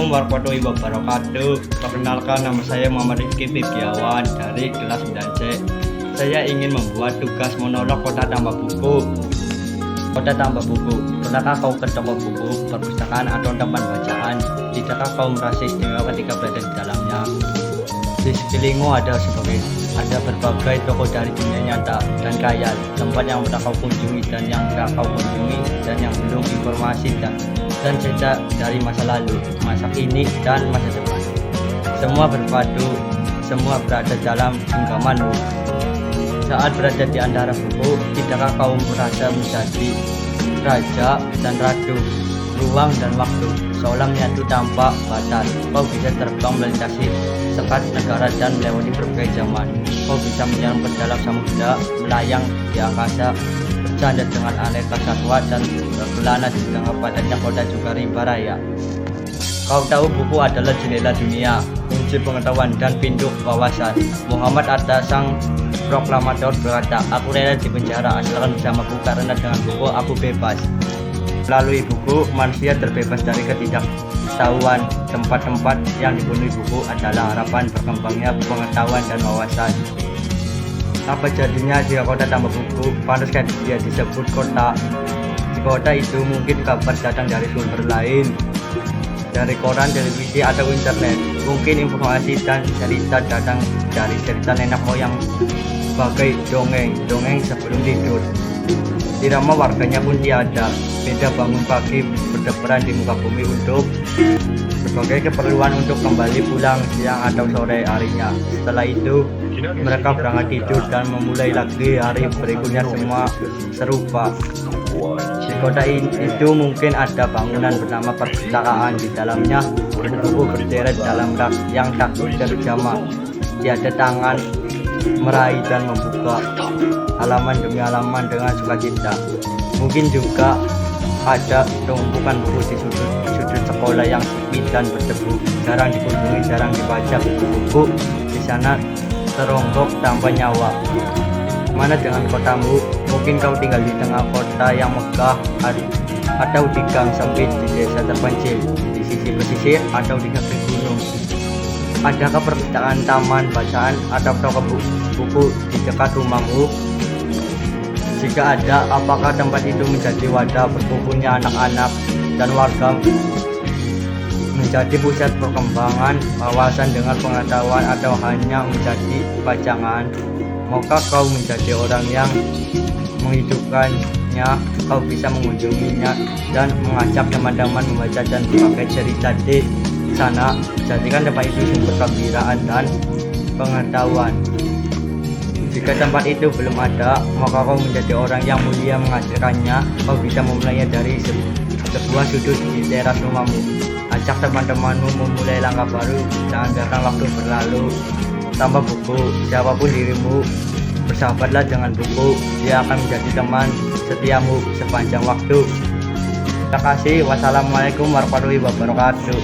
Assalamualaikum warahmatullahi wabarakatuh. Perkenalkan, nama saya Muhammad Rizky Bibiawan dari kelas 9C. Saya ingin membuat tugas monolog Kota Tanpa Buku. Kota Tanpa Buku. Pernahkah kau ke toko buku, perpustakaan atau tempat bacaan? Tidakkah kau merasa istimewa ketika berada di dalamnya? Di sekelilingmu ada berbagai toko dari dunia nyata dan khayal, tempat yang pernah kau kunjungi dan yang pernah kau kunjungi dan yang belum, informasi dan jejak dari masa lalu, masa kini, dan masa depan. Semua berpadu, semua berada dalam genggamanmu. Saat berada di antara buku, tidakkah kau merasa menjadi raja dan ratu, ruang dan waktu, seolah menyatu tanpa batas. Kau bisa terbang melintasi sekat negara dan melewati berbagai zaman. Kau bisa menyelam ke dalam samudra, melayang di angkasa, bercanda dengan aneka satwa, dan berkelana di tengah padatnya kota juga rimba raya. Kau tahu buku adalah jendela dunia, kunci pengetahuan dan pintu wawasan. Muhammad Atta, sang proklamator, berkata, "Aku rela di penjara asalkan bersamaku, karena dengan buku aku bebas." Melalui buku, manusia terbebas dari ketidaktahuan. Tempat-tempat yang dipenuhi buku adalah harapan berkembangnya pengetahuan dan wawasan. Apa jadinya jika kota tanpa buku? Pantaskah dia disebut kota? Di kota itu mungkin kabar datang dari sumber lain, dari koran, televisi, atau internet. Mungkin informasi dan cerita datang dari cerita nenek moyang sebagai dongeng sebelum tidur. Irama warganya pun tiada, beda bangun pagi berdebaran di muka bumi untuk berbagai keperluan untuk kembali pulang siang atau sore harinya. Setelah itu mereka berangkat tidur dan memulai lagi hari berikutnya, semua serupa. Di kota itu mungkin ada bangunan bernama perpustakaan, di dalamnya buku-buku berderet dalam rak yang tak terjamah. Tiada tangan meraih dan membuka halaman demi halaman dengan sukacita. Mungkin juga ada tumpukan buku di sudut sekolah yang sepi dan berdebu, jarang dikunjungi, jarang dibaca. Buku-buku di sana teronggok tanpa nyawa. Mana dengan kotamu? Mungkin kau tinggal di tengah kota yang megah, atau di gang sempit di desa terpencil, di sisi pesisir, atau di kaki gunung. Adakah perpustakaan, taman bacaan, atau toko buku di dekat rumahmu? Jika ada, apakah tempat itu menjadi wadah berkumpulnya anak-anak dan warga, menjadi pusat perkembangan wawasan dengan pengetahuan, atau hanya menjadi pajangan? Maukah kau menjadi orang yang menghidupkannya? Kau bisa mengunjunginya dan mengajak teman-teman membaca dan berbagai cerita di sana. Jadikan tempat itu sumber kegembiraan dan pengetahuan. Jika tempat itu belum ada, maka kau menjadi orang yang mulia menghasilkannya. Kau bisa memulainya dari sebuah sudut di teras rumahmu. Ajak teman-temanmu memulai langkah baru, jangan biarkan waktu berlalu tanpa buku. Siapapun dirimu, bersahabatlah dengan buku, dia akan menjadi teman setiamu sepanjang waktu. Terima kasih. Wassalamualaikum warahmatullahi wabarakatuh.